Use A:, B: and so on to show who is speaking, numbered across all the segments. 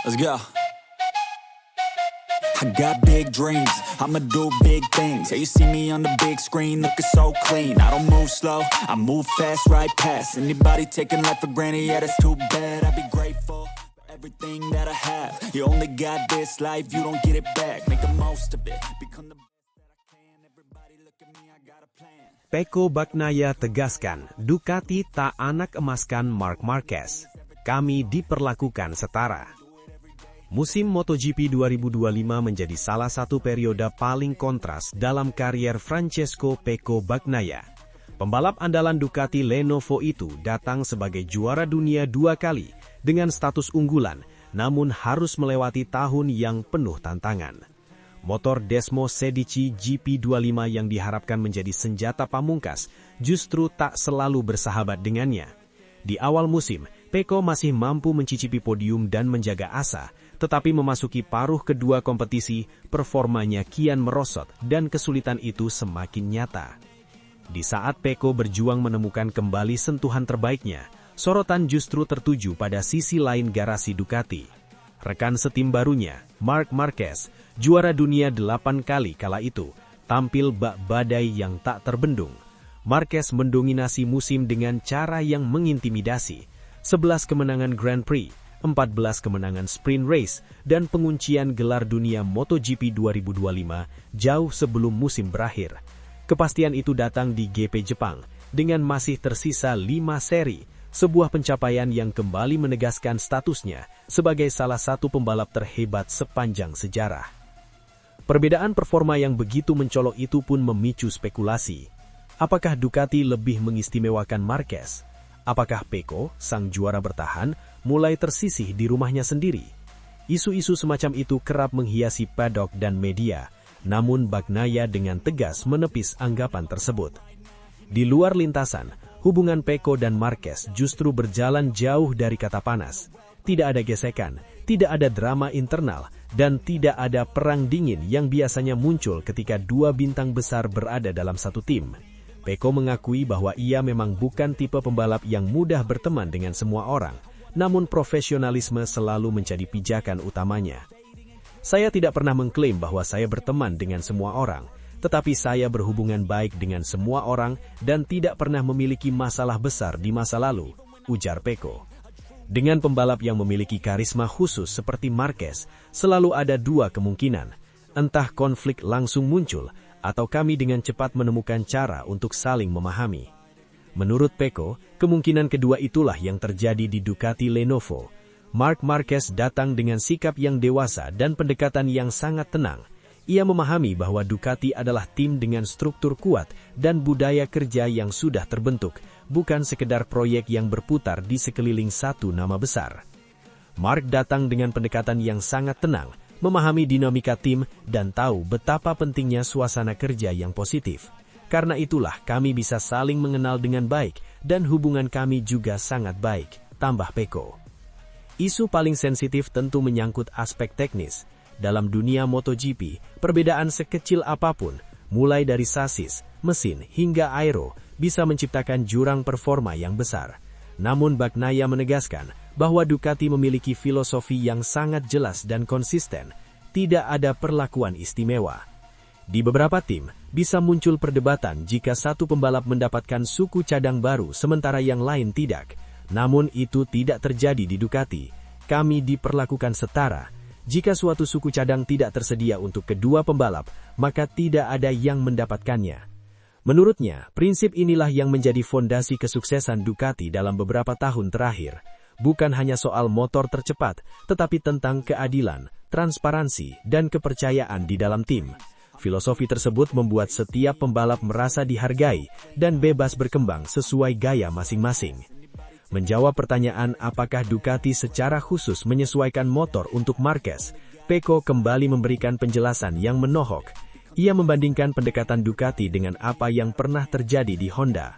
A: Let's go. I got big dreams, I'ma do big things. Yeah, you see me on the big screen, looking so clean. I don't move slow, I move fast, right past anybody taking life for granted. Yeah, that's too bad. I'd be grateful for everything that I have. You only got this life, you don't get it back. Make the most of it, become the best that I can. Everybody look at me, I got a plan.
B: Pecco Bagnaia tegaskan, Ducati tak anak emaskan Marc Marquez. Kami diperlakukan setara. Musim MotoGP 2025 menjadi salah satu periode paling kontras dalam karier Francesco Pecco Bagnaia. Pembalap andalan Ducati Lenovo itu datang sebagai juara dunia 2 kali dengan status unggulan, namun harus melewati tahun yang penuh tantangan. Motor Desmo Sedici GP25 yang diharapkan menjadi senjata pamungkas justru tak selalu bersahabat dengannya. Di awal musim, Pecco masih mampu mencicipi podium dan menjaga asa, tetapi memasuki paruh kedua kompetisi, performanya kian merosot dan kesulitan itu semakin nyata. Di saat Pecco berjuang menemukan kembali sentuhan terbaiknya, sorotan justru tertuju pada sisi lain garasi Ducati. Rekan setim barunya, Marc Marquez, juara dunia 8 kali kala itu, tampil bak badai yang tak terbendung. Marquez mendominasi musim dengan cara yang mengintimidasi. 11 kemenangan Grand Prix, 14 kemenangan sprint race, dan penguncian gelar dunia MotoGP 2025 jauh sebelum musim berakhir. Kepastian itu datang di GP Jepang, dengan masih tersisa 5 seri, sebuah pencapaian yang kembali menegaskan statusnya sebagai salah satu pembalap terhebat sepanjang sejarah. Perbedaan performa yang begitu mencolok itu pun memicu spekulasi. Apakah Ducati lebih mengistimewakan Marquez? Apakah Pecco, sang juara bertahan, mulai tersisih di rumahnya sendiri? Isu-isu semacam itu kerap menghiasi paddock dan media, namun Bagnaia dengan tegas menepis anggapan tersebut. Di luar lintasan, hubungan Pecco dan Marquez justru berjalan jauh dari kata panas. Tidak ada gesekan, tidak ada drama internal, dan tidak ada perang dingin yang biasanya muncul ketika dua bintang besar berada dalam satu tim. Pecco mengakui bahwa ia memang bukan tipe pembalap yang mudah berteman dengan semua orang, namun profesionalisme selalu menjadi pijakan utamanya. Saya tidak pernah mengklaim bahwa saya berteman dengan semua orang, tetapi saya berhubungan baik dengan semua orang dan tidak pernah memiliki masalah besar di masa lalu, ujar Pecco. Dengan pembalap yang memiliki karisma khusus seperti Marquez, selalu ada dua kemungkinan, entah konflik langsung muncul, atau kami dengan cepat menemukan cara untuk saling memahami. Menurut Pecco, kemungkinan kedua itulah yang terjadi di Ducati Lenovo. Marc Marquez datang dengan sikap yang dewasa dan pendekatan yang sangat tenang. Ia memahami bahwa Ducati adalah tim dengan struktur kuat dan budaya kerja yang sudah terbentuk, bukan sekedar proyek yang berputar di sekeliling satu nama besar. Marc datang dengan pendekatan yang sangat tenang, memahami dinamika tim, dan tahu betapa pentingnya suasana kerja yang positif. Karena itulah kami bisa saling mengenal dengan baik, dan hubungan kami juga sangat baik, tambah Pecco. Isu paling sensitif tentu menyangkut aspek teknis. Dalam dunia MotoGP, perbedaan sekecil apapun, mulai dari sasis, mesin, hingga aero, bisa menciptakan jurang performa yang besar. Namun Bagnaia menegaskan bahwa Ducati memiliki filosofi yang sangat jelas dan konsisten, tidak ada perlakuan istimewa. Di beberapa tim, bisa muncul perdebatan jika satu pembalap mendapatkan suku cadang baru sementara yang lain tidak. Namun itu tidak terjadi di Ducati. Kami diperlakukan setara. Jika suatu suku cadang tidak tersedia untuk kedua pembalap, maka tidak ada yang mendapatkannya. Menurutnya, prinsip inilah yang menjadi fondasi kesuksesan Ducati dalam beberapa tahun terakhir. Bukan hanya soal motor tercepat, tetapi tentang keadilan, transparansi, dan kepercayaan di dalam tim. Filosofi tersebut membuat setiap pembalap merasa dihargai dan bebas berkembang sesuai gaya masing-masing. Menjawab pertanyaan apakah Ducati secara khusus menyesuaikan motor untuk Marquez, Pecco kembali memberikan penjelasan yang menohok. Ia membandingkan pendekatan Ducati dengan apa yang pernah terjadi di Honda.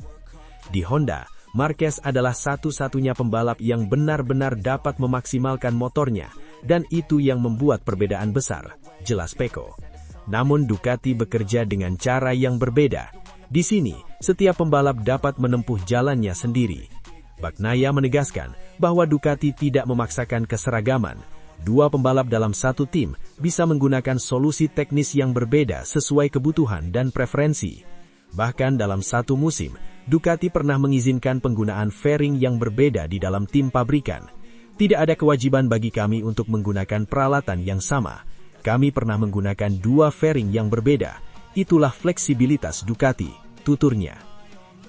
B: Di Honda, Marquez adalah satu-satunya pembalap yang benar-benar dapat memaksimalkan motornya, dan itu yang membuat perbedaan besar, jelas Pecco. Namun Ducati bekerja dengan cara yang berbeda. Di sini, setiap pembalap dapat menempuh jalannya sendiri. Bagnaia menegaskan bahwa Ducati tidak memaksakan keseragaman. Dua pembalap dalam satu tim bisa menggunakan solusi teknis yang berbeda sesuai kebutuhan dan preferensi. Bahkan dalam satu musim, Ducati pernah mengizinkan penggunaan fairing yang berbeda di dalam tim pabrikan. Tidak ada kewajiban bagi kami untuk menggunakan peralatan yang sama. Kami pernah menggunakan dua fairing yang berbeda. Itulah fleksibilitas Ducati, tuturnya.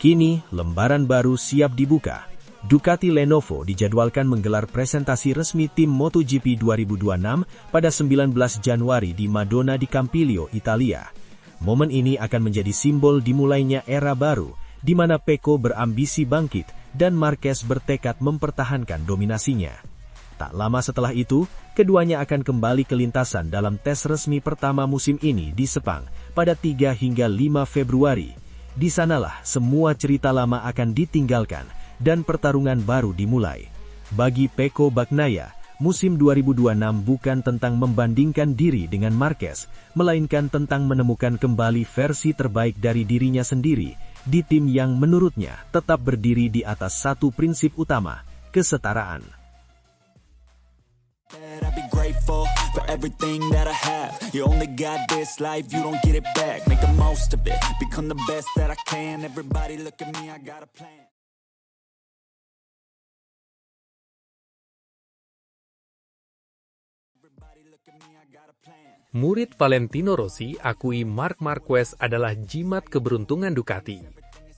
B: Kini, lembaran baru siap dibuka. Ducati Lenovo dijadwalkan menggelar presentasi resmi tim MotoGP 2026 pada 19 Januari di Madonna di Campiglio, Italia. Momen ini akan menjadi simbol dimulainya era baru, di mana Pecco berambisi bangkit dan Marquez bertekad mempertahankan dominasinya. Tak lama setelah itu, keduanya akan kembali ke lintasan dalam tes resmi pertama musim ini di Sepang pada 3 hingga 5 Februari. Di sanalah semua cerita lama akan ditinggalkan dan pertarungan baru dimulai. Bagi Pecco Bagnaia, musim 2026 bukan tentang membandingkan diri dengan Marquez, melainkan tentang menemukan kembali versi terbaik dari dirinya sendiri di tim yang menurutnya tetap berdiri di atas satu prinsip utama, kesetaraan.
A: I'd be grateful for everything that I have. You only got this life, you don't get it back. Make the most of it, become the best that I can. Everybody look at me, I got a plan. Everybody look at me, I got a plan.
C: Murid Valentino Rossi akui Marc Marquez adalah jimat keberuntungan Ducati.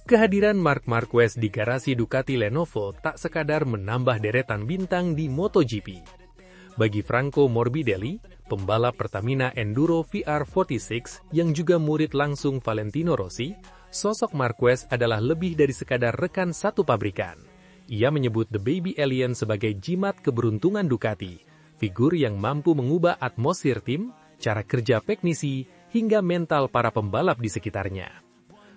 C: Kehadiran Marc Marquez di garasi Ducati Lenovo tak sekadar menambah deretan bintang di MotoGP. Bagi Franco Morbidelli, pembalap Pertamina Enduro VR46 yang juga murid langsung Valentino Rossi, sosok Marquez adalah lebih dari sekadar rekan satu pabrikan. Ia menyebut The Baby Alien sebagai jimat keberuntungan Ducati, figur yang mampu mengubah atmosfer tim, cara kerja teknisi, hingga mental para pembalap di sekitarnya.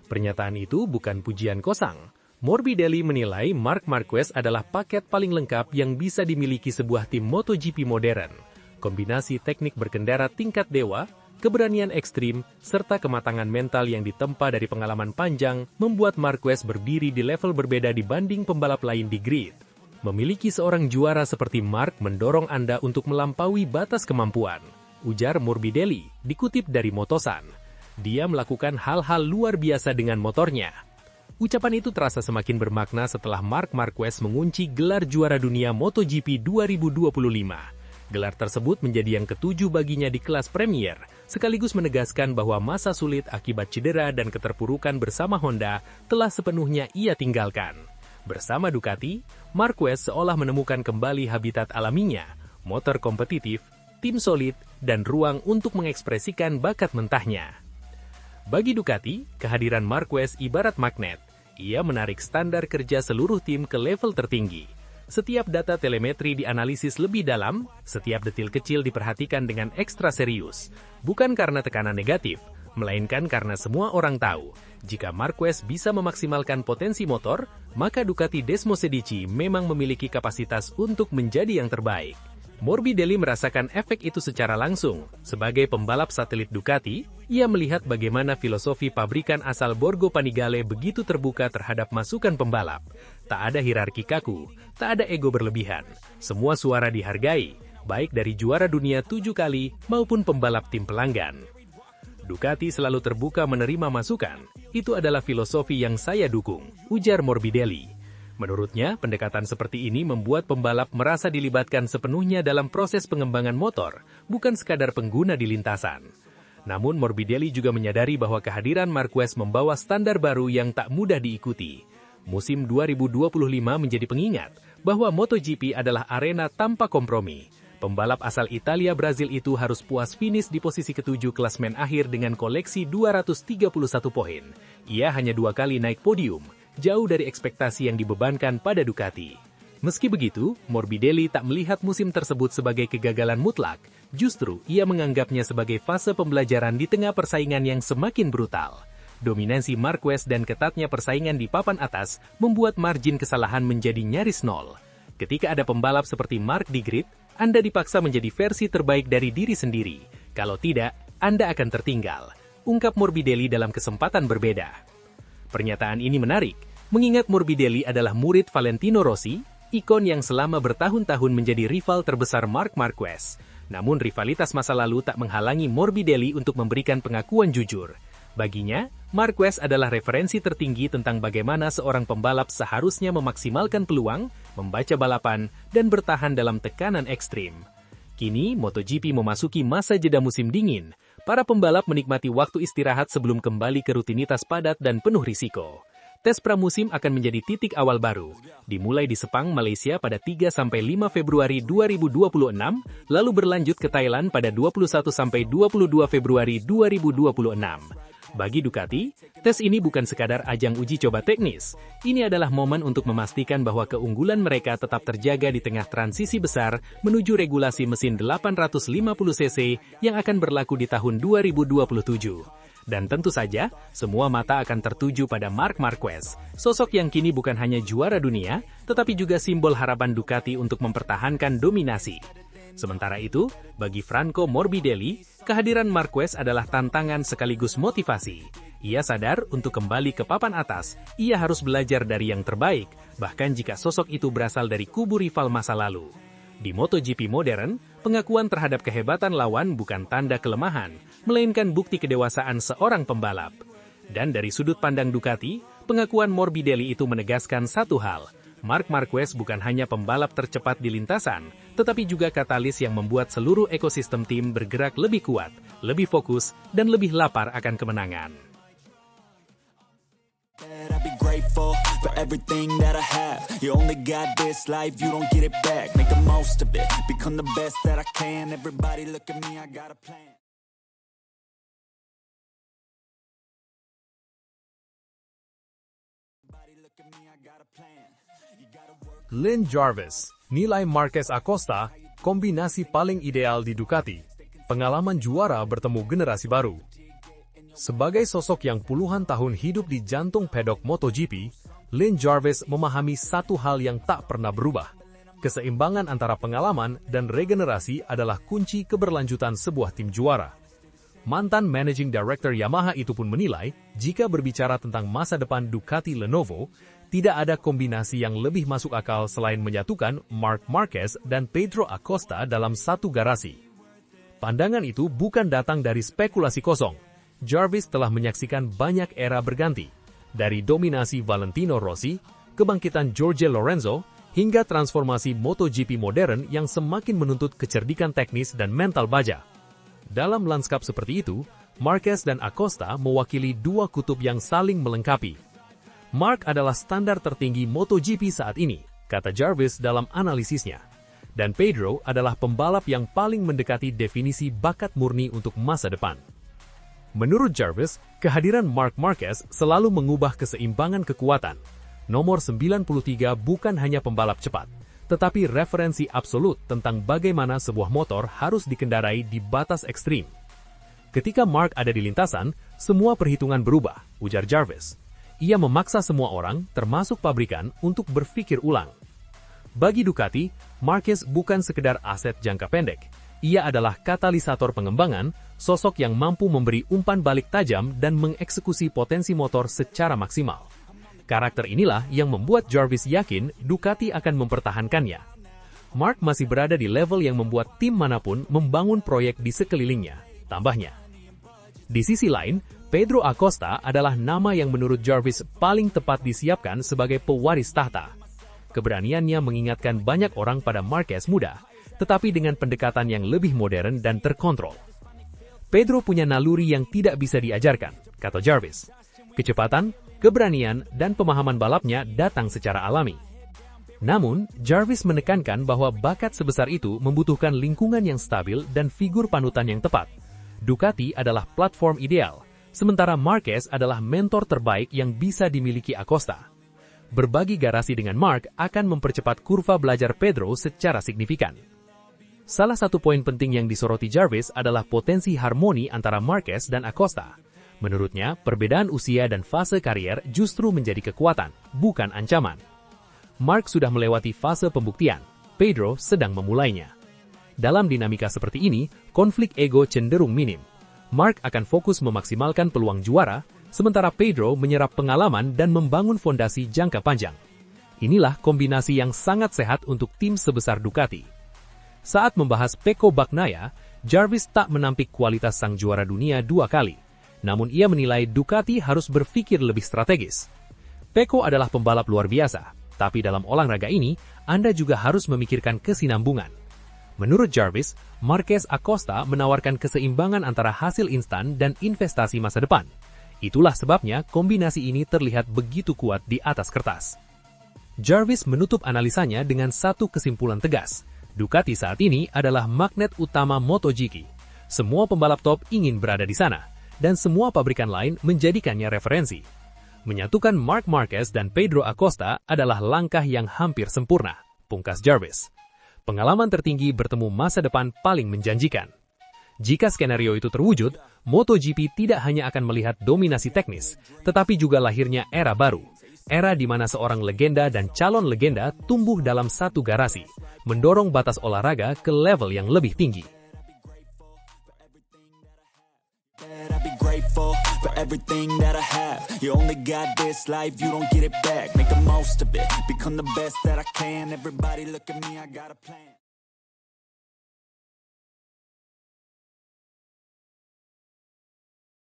C: Pernyataan itu bukan pujian kosong. Morbidelli menilai Marc Marquez adalah paket paling lengkap yang bisa dimiliki sebuah tim MotoGP modern. Kombinasi teknik berkendara tingkat dewa, keberanian ekstrim, serta kematangan mental yang ditempa dari pengalaman panjang membuat Marquez berdiri di level berbeda dibanding pembalap lain di grid. Memiliki seorang juara seperti Marc mendorong Anda untuk melampaui batas kemampuan, ujar Morbidelli, dikutip dari Motosan. Dia melakukan hal-hal luar biasa dengan motornya. Ucapan itu terasa semakin bermakna setelah Marc Marquez mengunci gelar juara dunia MotoGP 2025. Gelar tersebut menjadi yang ketujuh baginya di kelas Premier, sekaligus menegaskan bahwa masa sulit akibat cedera dan keterpurukan bersama Honda telah sepenuhnya ia tinggalkan. Bersama Ducati, Marquez seolah menemukan kembali habitat alaminya, motor kompetitif, tim solid, dan ruang untuk mengekspresikan bakat mentahnya. Bagi Ducati, kehadiran Marquez ibarat magnet. Ia menarik standar kerja seluruh tim ke level tertinggi. Setiap data telemetri dianalisis lebih dalam, setiap detil kecil diperhatikan dengan ekstra serius. Bukan karena tekanan negatif, melainkan karena semua orang tahu, jika Marquez bisa memaksimalkan potensi motor, maka Ducati Desmosedici memang memiliki kapasitas untuk menjadi yang terbaik. Morbidelli merasakan efek itu secara langsung. Sebagai pembalap satelit Ducati, ia melihat bagaimana filosofi pabrikan asal Borgo Panigale begitu terbuka terhadap masukan pembalap. Tak ada hierarki kaku, tak ada ego berlebihan. Semua suara dihargai, baik dari juara dunia 7 kali maupun pembalap tim pelanggan. Ducati selalu terbuka menerima masukan. Itu adalah filosofi yang saya dukung, ujar Morbidelli. Menurutnya, pendekatan seperti ini membuat pembalap merasa dilibatkan sepenuhnya dalam proses pengembangan motor, bukan sekadar pengguna di lintasan. Namun Morbidelli juga menyadari bahwa kehadiran Marquez membawa standar baru yang tak mudah diikuti. Musim 2025 menjadi pengingat bahwa MotoGP adalah arena tanpa kompromi. Pembalap asal Italia Brazil itu harus puas finish di posisi ke-7 klasmen akhir dengan koleksi 231 poin. Ia hanya 2 kali naik podium, jauh dari ekspektasi yang dibebankan pada Ducati. Meski begitu, Morbidelli tak melihat musim tersebut sebagai kegagalan mutlak. Justru, ia menganggapnya sebagai fase pembelajaran di tengah persaingan yang semakin brutal. Dominasi Marquez dan ketatnya persaingan di papan atas membuat margin kesalahan menjadi nyaris nol. Ketika ada pembalap seperti Marc di grid, Anda dipaksa menjadi versi terbaik dari diri sendiri. Kalau tidak, Anda akan tertinggal, ungkap Morbidelli dalam kesempatan berbeda. Pernyataan ini menarik, mengingat Morbidelli adalah murid Valentino Rossi, ikon yang selama bertahun-tahun menjadi rival terbesar Marc Marquez. Namun rivalitas masa lalu tak menghalangi Morbidelli untuk memberikan pengakuan jujur. Baginya, Marquez adalah referensi tertinggi tentang bagaimana seorang pembalap seharusnya memaksimalkan peluang, membaca balapan, dan bertahan dalam tekanan ekstrim. Kini, MotoGP memasuki masa jeda musim dingin. Para pembalap menikmati waktu istirahat sebelum kembali ke rutinitas padat dan penuh risiko. Tes pramusim akan menjadi titik awal baru, dimulai di Sepang, Malaysia pada 3-5 Februari 2026, lalu berlanjut ke Thailand pada 21-22 Februari 2026. Bagi Ducati, tes ini bukan sekadar ajang uji coba teknis. Ini adalah momen untuk memastikan bahwa keunggulan mereka tetap terjaga di tengah transisi besar menuju regulasi mesin 850cc yang akan berlaku di tahun 2027. Dan tentu saja, semua mata akan tertuju pada Marc Marquez, sosok yang kini bukan hanya juara dunia, tetapi juga simbol harapan Ducati untuk mempertahankan dominasi. Sementara itu, bagi Franco Morbidelli, kehadiran Marquez adalah tantangan sekaligus motivasi. Ia sadar untuk kembali ke papan atas, ia harus belajar dari yang terbaik, bahkan jika sosok itu berasal dari kubu rival masa lalu. Di MotoGP modern, pengakuan terhadap kehebatan lawan bukan tanda kelemahan, melainkan bukti kedewasaan seorang pembalap. Dan dari sudut pandang Ducati, pengakuan Morbidelli itu menegaskan satu hal. Marc Marquez bukan hanya pembalap tercepat di lintasan, tetapi juga katalis yang membuat seluruh ekosistem tim bergerak lebih kuat, lebih fokus, dan lebih lapar akan kemenangan.
A: I'd be grateful for everything that I have. You only got this life, you don't get it back. Make the most of it, become the best that I can. Everybody look at me, I got a plan. Everybody look at me, I got a plan. You gotta work.
D: Lynn Jarvis, nilai Marquez Acosta, kombinasi paling ideal di Ducati. Pengalaman juara bertemu generasi baru. Sebagai sosok yang puluhan tahun hidup di jantung pedok MotoGP, Lynn Jarvis memahami satu hal yang tak pernah berubah. Keseimbangan antara pengalaman dan regenerasi adalah kunci keberlanjutan sebuah tim juara. Mantan Managing Director Yamaha itu pun menilai, jika berbicara tentang masa depan Ducati Lenovo, tidak ada kombinasi yang lebih masuk akal selain menyatukan Marc Marquez dan Pedro Acosta dalam satu garasi. Pandangan itu bukan datang dari spekulasi kosong. Jarvis telah menyaksikan banyak era berganti, dari dominasi Valentino Rossi, kebangkitan Jorge Lorenzo, hingga transformasi MotoGP modern yang semakin menuntut kecerdikan teknis dan mental baja. Dalam lanskap seperti itu, Marquez dan Acosta mewakili dua kutub yang saling melengkapi. Marc adalah standar tertinggi MotoGP saat ini, kata Jarvis dalam analisisnya. Dan Pedro adalah pembalap yang paling mendekati definisi bakat murni untuk masa depan. Menurut Jarvis, kehadiran Marc Marquez selalu mengubah keseimbangan kekuatan. Nomor 93 bukan hanya pembalap cepat, tetapi referensi absolut tentang bagaimana sebuah motor harus dikendarai di batas ekstrim. Ketika Marc ada di lintasan, semua perhitungan berubah, ujar Jarvis. Ia memaksa semua orang, termasuk pabrikan, untuk berpikir ulang. Bagi Ducati, Marquez bukan sekedar aset jangka pendek. Ia adalah katalisator pengembangan, sosok yang mampu memberi umpan balik tajam dan mengeksekusi potensi motor secara maksimal. Karakter inilah yang membuat Jarvis yakin Ducati akan mempertahankannya. Marc masih berada di level yang membuat tim manapun membangun proyek di sekelilingnya, tambahnya. Di sisi lain, Pedro Acosta adalah nama yang menurut Jarvis paling tepat disiapkan sebagai pewaris tahta. Keberaniannya mengingatkan banyak orang pada Marquez muda, tetapi dengan pendekatan yang lebih modern dan terkontrol. Pedro punya naluri yang tidak bisa diajarkan, kata Jarvis. Kecepatan, keberanian, dan pemahaman balapnya datang secara alami. Namun, Jarvis menekankan bahwa bakat sebesar itu membutuhkan lingkungan yang stabil dan figur panutan yang tepat. Ducati adalah platform ideal, sementara Marquez adalah mentor terbaik yang bisa dimiliki Acosta. Berbagi garasi dengan Marc akan mempercepat kurva belajar Pedro secara signifikan. Salah satu poin penting yang disoroti Jarvis adalah potensi harmoni antara Marquez dan Acosta. Menurutnya, perbedaan usia dan fase karier justru menjadi kekuatan, bukan ancaman. Marc sudah melewati fase pembuktian, Pedro sedang memulainya. Dalam dinamika seperti ini, konflik ego cenderung minim. Marc akan fokus memaksimalkan peluang juara, sementara Pedro menyerap pengalaman dan membangun fondasi jangka panjang.
C: Inilah kombinasi yang sangat sehat untuk tim sebesar Ducati. Saat membahas Pecco Bagnaia, Jarvis tak menampik kualitas sang juara dunia 2 kali. Namun ia menilai Ducati harus berpikir lebih strategis. Pecco adalah pembalap luar biasa, tapi dalam olahraga ini, Anda juga harus memikirkan kesinambungan. Menurut Jarvis, Marquez Acosta menawarkan keseimbangan antara hasil instan dan investasi masa depan. Itulah sebabnya kombinasi ini terlihat begitu kuat di atas kertas. Jarvis menutup analisanya dengan satu kesimpulan tegas. Ducati saat ini adalah magnet utama MotoGP. Semua pembalap top ingin berada di sana, dan semua pabrikan lain menjadikannya referensi. Menyatukan Marc Marquez dan Pedro Acosta adalah langkah yang hampir sempurna, pungkas Jarvis. Pengalaman tertinggi bertemu masa depan paling menjanjikan. Jika skenario itu terwujud, MotoGP tidak hanya akan melihat dominasi teknis, tetapi juga lahirnya era baru. Era di mana seorang legenda dan calon legenda tumbuh dalam satu garasi, mendorong batas olahraga ke level yang lebih tinggi.
A: I'd be grateful for everything that I have. You only got this life, you don't get it back. Make the most of it, become the best that I can. Everybody look at me, I got a plan.